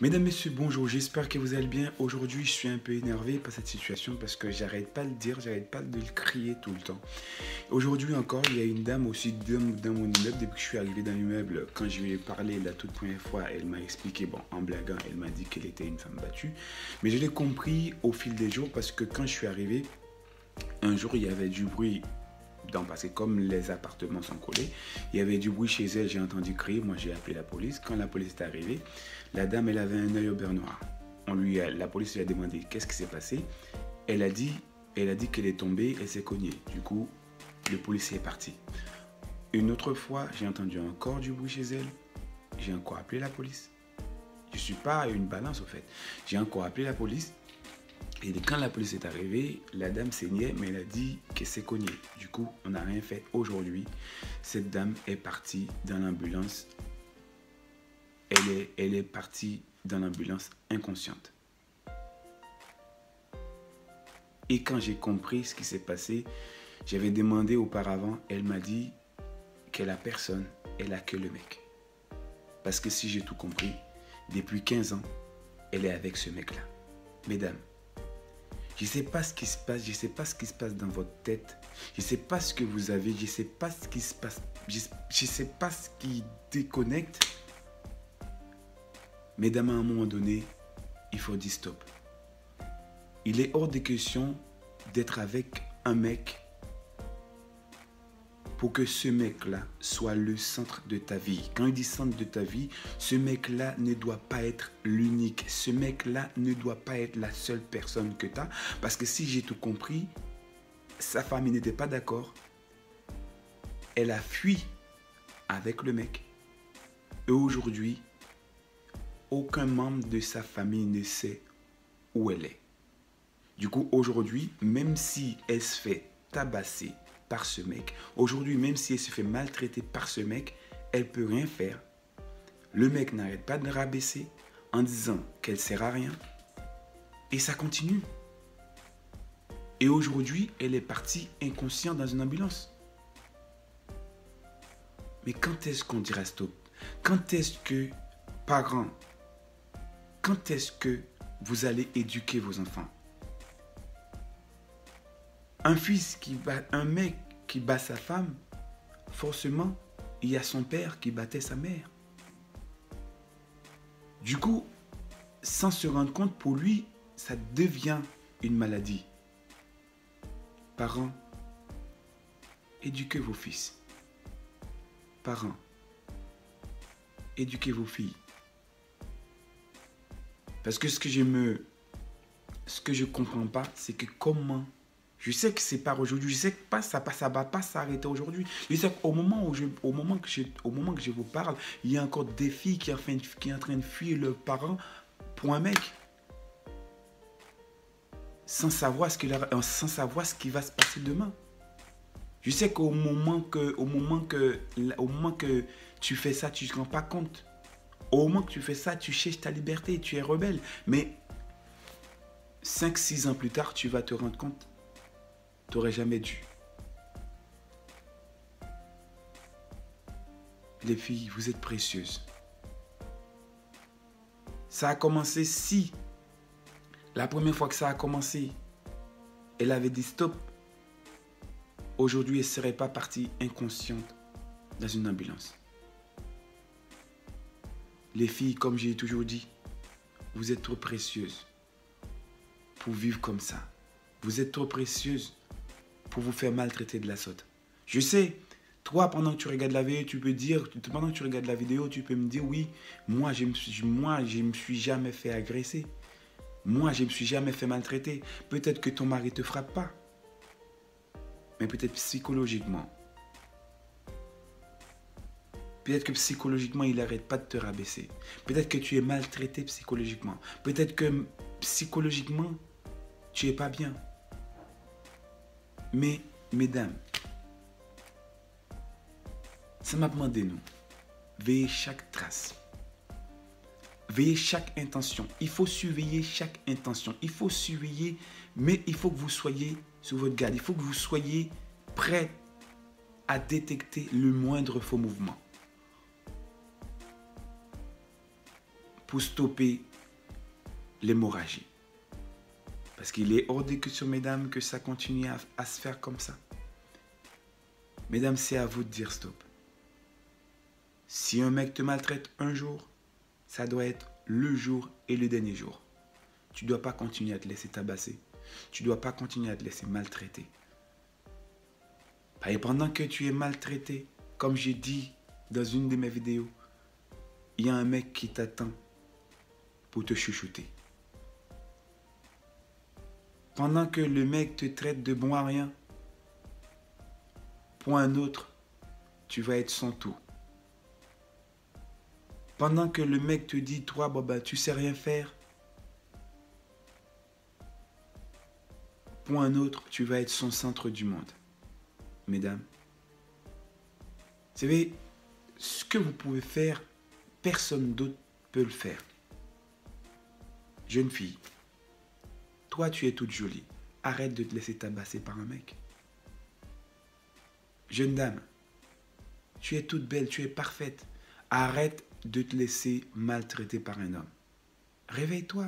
Mesdames, Messieurs, bonjour, j'espère que vous allez bien. Aujourd'hui, je suis un peu énervé par cette situation parce que j'arrête pas de le dire, j'arrête pas de le crier tout le temps. Aujourd'hui encore, il y a une dame aussi dans mon immeuble. Depuis que je suis arrivé dans l'immeuble, quand je lui ai parlé la toute première fois, elle m'a expliqué, bon, en blaguant, elle m'a dit qu'elle était une femme battue. Mais je l'ai compris au fil des jours parce que quand je suis arrivé, un jour, il y avait du bruit. Parce que comme les appartements sont collés, il y avait du bruit chez elle, j'ai entendu crier, moi j'ai appelé la police. Quand la police est arrivée, la dame elle avait un œil au beurre noir. La police lui a demandé qu'est-ce qui s'est passé. Elle a dit qu'elle est tombée, elle s'est cognée. Du coup, le policier est parti. Une autre fois, j'ai entendu encore du bruit chez elle. J'ai encore appelé la police. Je ne suis pas une balance au fait. J'ai encore appelé la police. Et quand la police est arrivée, la dame saignait, mais elle a dit qu'elle s'est cognée. Du coup, on n'a rien fait. Aujourd'hui, cette dame est partie dans l'ambulance. Elle est partie dans l'ambulance inconsciente. Et quand j'ai compris ce qui s'est passé, j'avais demandé auparavant, elle m'a dit qu'elle a personne, elle a que le mec. Parce que si j'ai tout compris, depuis 15 ans, elle est avec ce mec-là. Mesdames, je ne sais pas ce qui se passe, je ne sais pas ce qui se passe dans votre tête, je ne sais pas ce que vous avez, je ne sais pas ce qui se passe, je ne sais pas ce qui déconnecte. Mesdames, à un moment donné, il faut dire stop. Il est hors de question d'être avec un mec pour que ce mec-là soit le centre de ta vie. Quand il dit centre de ta vie, ce mec-là ne doit pas être l'unique. Ce mec-là ne doit pas être la seule personne que tu as. Parce que si j'ai tout compris, sa famille n'était pas d'accord. Elle a fui avec le mec. Et aujourd'hui, aucun membre de sa famille ne sait où elle est. Du coup, aujourd'hui, même si elle se fait tabasser par ce mec, aujourd'hui, même si elle se fait maltraiter par ce mec, elle peut rien faire. Le mec n'arrête pas de rabaisser en disant qu'elle sert à rien. Et ça continue. Et aujourd'hui, elle est partie inconsciente dans une ambulance. Mais quand est-ce qu'on dira stop? Quand est-ce que, parents, quand est-ce que vous allez éduquer vos enfants? Un mec qui bat sa femme, forcément, il y a son père qui battait sa mère. Du coup, sans se rendre compte, pour lui, ça devient une maladie. Parents, éduquez vos fils. Parents, éduquez vos filles. Parce que ce que je comprends pas, c'est que comment... Je sais que c'est pas aujourd'hui, je sais que ça va pas s'arrêter aujourd'hui. Je sais qu'au moment que je vous parle, il y a encore des filles qui sont en train de fuir leurs parents pour un mec. Sans savoir ce qui va se passer demain. Je sais qu'au moment que tu fais ça, tu ne te rends pas compte. Au moment que tu fais ça, tu cherches ta liberté, tu es rebelle. Mais 5-6 ans plus tard, tu vas te rendre compte. Tu n'aurais jamais dû. Les filles, vous êtes précieuses. Ça a commencé si, la première fois que ça a commencé, elle avait dit stop. Aujourd'hui, elle ne serait pas partie inconsciente dans une ambulance. Les filles, comme j'ai toujours dit, vous êtes trop précieuses pour vivre comme ça. Vous êtes trop précieuses pour vous faire maltraiter de la sorte. Je sais, toi, pendant que tu regardes la vidéo, tu peux me dire, oui, moi, je me suis jamais fait agresser. Moi, je me suis jamais fait maltraiter. Peut-être que ton mari ne te frappe pas. Mais peut-être psychologiquement. Peut-être que psychologiquement, il n'arrête pas de te rabaisser. Peut-être que tu es maltraité psychologiquement. Peut-être que psychologiquement, tu n'es pas bien. Mais, mesdames, ça m'a demandé, nous, veillez chaque trace. Veillez chaque intention. Il faut surveiller chaque intention. Il faut surveiller, mais il faut que vous soyez sur votre garde. Il faut que vous soyez prêts à détecter le moindre faux mouvement. Pour stopper l'hémorragie. Parce qu'il est hors de question, mesdames, que ça continue à se faire comme ça. Mesdames, c'est à vous de dire stop. Si un mec te maltraite un jour, ça doit être le jour et le dernier jour. Tu ne dois pas continuer à te laisser tabasser. Tu ne dois pas continuer à te laisser maltraiter. Et pendant que tu es maltraité, comme j'ai dit dans une de mes vidéos, il y a un mec qui t'attend pour te chouchouter. Pendant que le mec te traite de bon à rien, pour un autre, tu vas être son tout. Pendant que le mec te dit, toi, tu sais rien faire, pour un autre, tu vas être son centre du monde. Mesdames, vous savez, ce que vous pouvez faire, personne d'autre peut le faire. Jeune fille, toi, tu es toute jolie. Arrête de te laisser tabasser par un mec. Jeune dame, tu es toute belle, tu es parfaite. Arrête de te laisser maltraiter par un homme. Réveille-toi.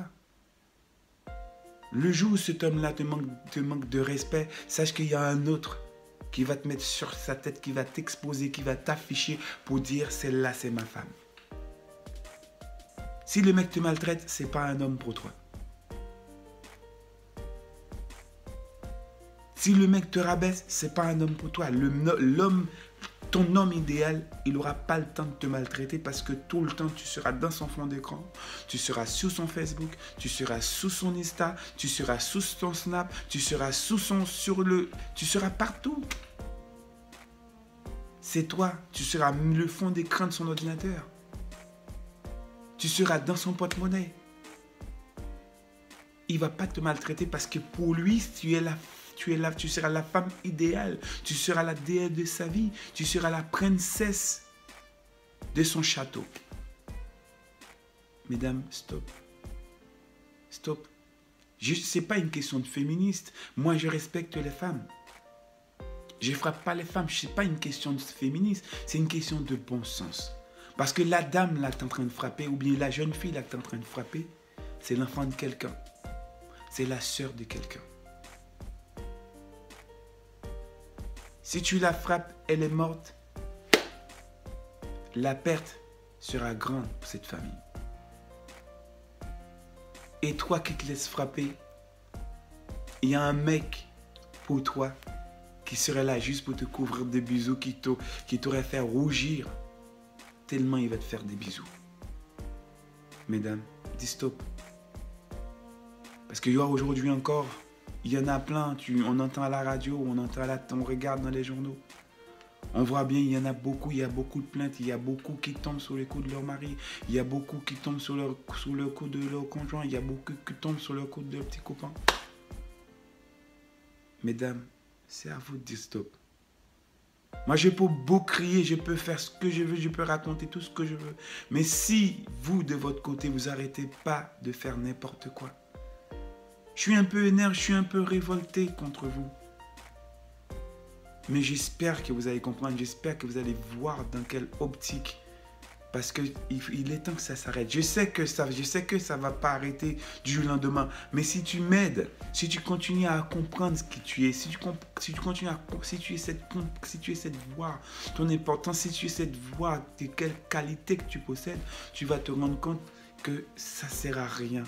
Le jour où cet homme-là te manque de respect, sache qu'il y a un autre qui va te mettre sur sa tête, qui va t'exposer, qui va t'afficher pour dire celle-là, c'est ma femme. Si le mec te maltraite, c'est pas un homme pour toi. Si le mec te rabaisse, c'est pas un homme pour toi. Ton homme idéal, il n'aura pas le temps de te maltraiter parce que tout le temps, tu seras dans son fond d'écran, tu seras sur son Facebook, tu seras sous son Insta, tu seras sous son Snap, tu seras tu seras partout. C'est toi, tu seras le fond d'écran de son ordinateur. Tu seras dans son porte-monnaie. Il ne va pas te maltraiter parce que pour lui, tu seras la femme idéale. Tu seras la déesse de sa vie. Tu seras la princesse de son château. Mesdames, stop. Stop. Ce n'est pas une question de féministe. Moi, je respecte les femmes. Je ne frappe pas les femmes. Ce n'est pas une question de féministe. C'est une question de bon sens. Parce que la dame là que tu es en train de frapper, ou bien la jeune fille là que tu es en train de frapper, c'est l'enfant de quelqu'un. C'est la sœur de quelqu'un. Si tu la frappes, elle est morte. La perte sera grande pour cette famille. Et toi qui te laisses frapper, il y a un mec pour toi qui serait là juste pour te couvrir de bisous, qui t'aurait fait rougir. Tellement il va te faire des bisous. Mesdames, dis stop. Parce qu'il y a aujourd'hui encore, il y en a plein, on entend à la radio, on regarde dans les journaux. On voit bien, il y en a beaucoup de plaintes, il y a beaucoup qui tombent sur les coups de leur mari, il y a beaucoup qui tombent sur le coup de leur conjoint, il y a beaucoup qui tombent sur le coup de leur petit copain. Mesdames, c'est à vous de dire stop. Moi, je peux beau crier, je peux faire ce que je veux, je peux raconter tout ce que je veux. Mais si vous, de votre côté, vous n'arrêtez pas de faire n'importe quoi, je suis un peu énervé, je suis un peu révolté contre vous. Mais j'espère que vous allez comprendre, j'espère que vous allez voir dans quelle optique. Parce qu'il est temps que ça s'arrête. Je sais que ça ne va pas arrêter du jour au lendemain. Mais si tu m'aides, si tu continues à comprendre ce que tu es, si tu es cette voix, ton importance, si tu es cette voix, de quelle qualité que tu possèdes, tu vas te rendre compte que ça ne sert à rien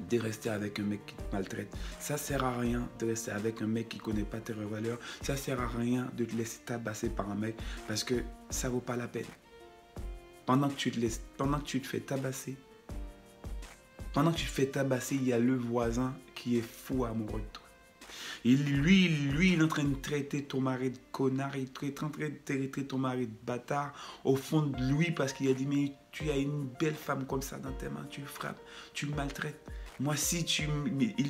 de rester avec un mec qui te maltraite. Ça sert à rien de rester avec un mec qui ne connaît pas tes valeurs. Ça sert à rien de te laisser tabasser par un mec parce que ça ne vaut pas la peine. Pendant que tu te fais tabasser, il y a le voisin qui est fou amoureux de toi. Et lui, il est en train de traiter ton mari de connard, il est en train de traiter ton mari de bâtard au fond de lui parce qu'il a dit mais tu as une belle femme comme ça dans tes mains, tu le frappes, tu le maltraites. Moi,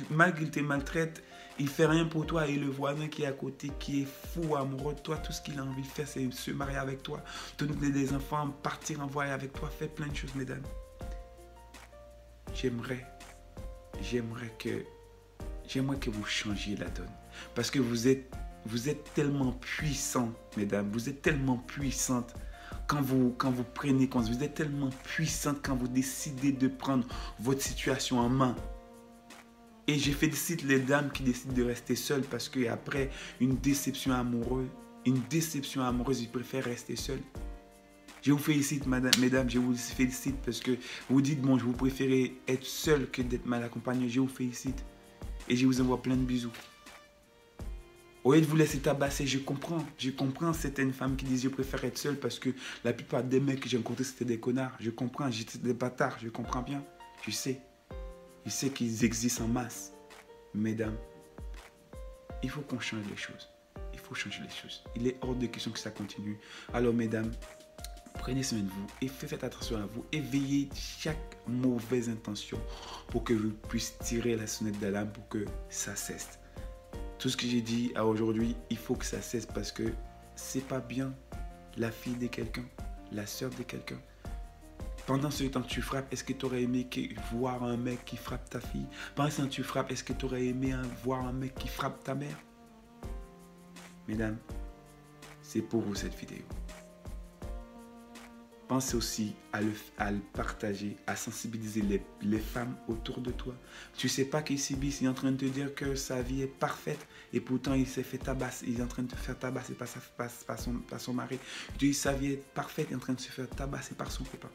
malgré qu'il te maltraite, il fait rien pour toi et le voisin qui est à côté, qui est fou amoureux de toi, tout ce qu'il a envie de faire, c'est se marier avec toi, te donner des enfants, partir en voyage avec toi, faire plein de choses, mesdames. J'aimerais que vous changiez la donne. Parce que vous êtes tellement puissants, mesdames, vous êtes tellement puissantes. quand vous prenez conscience, vous êtes tellement puissante quand vous décidez de prendre votre situation en main. Et je félicite les dames qui décident de rester seules parce qu'après une déception amoureuse, ils préfèrent rester seuls. Je vous félicite, mesdames, je vous félicite parce que vous dites, bon, je vous préférez être seul que d'être mal accompagné. Je vous félicite et je vous envoie plein de bisous. Au lieu de vous laisser tabasser, je comprends certaines femmes qui disent, je préfère être seule parce que la plupart des mecs que j'ai rencontrés, c'était des connards. Je comprends, j'étais des bâtards, je comprends bien, je sais qu'ils existent en masse. Mesdames, il faut qu'on change les choses. Il faut changer les choses. Il est hors de question que ça continue. Alors, mesdames, prenez soin de vous et faites attention à vous. Éveillez chaque mauvaise intention pour que vous puissiez tirer la sonnette d'alarme pour que ça cesse. Tout ce que j'ai dit à aujourd'hui, il faut que ça cesse parce que c'est pas bien la fille de quelqu'un, la sœur de quelqu'un. Pendant ce temps que tu frappes, est-ce que tu aurais aimé voir un mec qui frappe ta fille? Pendant ce temps que tu frappes, est-ce que tu aurais aimé voir un mec qui frappe ta mère? Mesdames, c'est pour vous cette vidéo. Pense aussi à le partager, à sensibiliser les femmes autour de toi. Tu ne sais pas qu'Issibis est en train de te dire que sa vie est parfaite et pourtant il s'est fait tabasser, il est en train de te faire tabasser par son mari. Tu dis sa vie est parfaite, il est en train de se faire tabasser par son copain.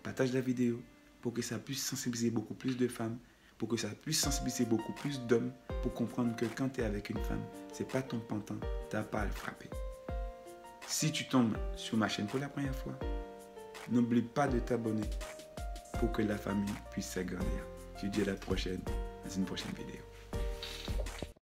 Partage la vidéo pour que ça puisse sensibiliser beaucoup plus de femmes, pour que ça puisse sensibiliser beaucoup plus d'hommes pour comprendre que quand tu es avec une femme, ce n'est pas ton pantin, tu n'as pas à le frapper. Si tu tombes sur ma chaîne pour la première fois, n'oublie pas de t'abonner pour que la famille puisse s'agrandir. Je te dis à la prochaine, dans une prochaine vidéo.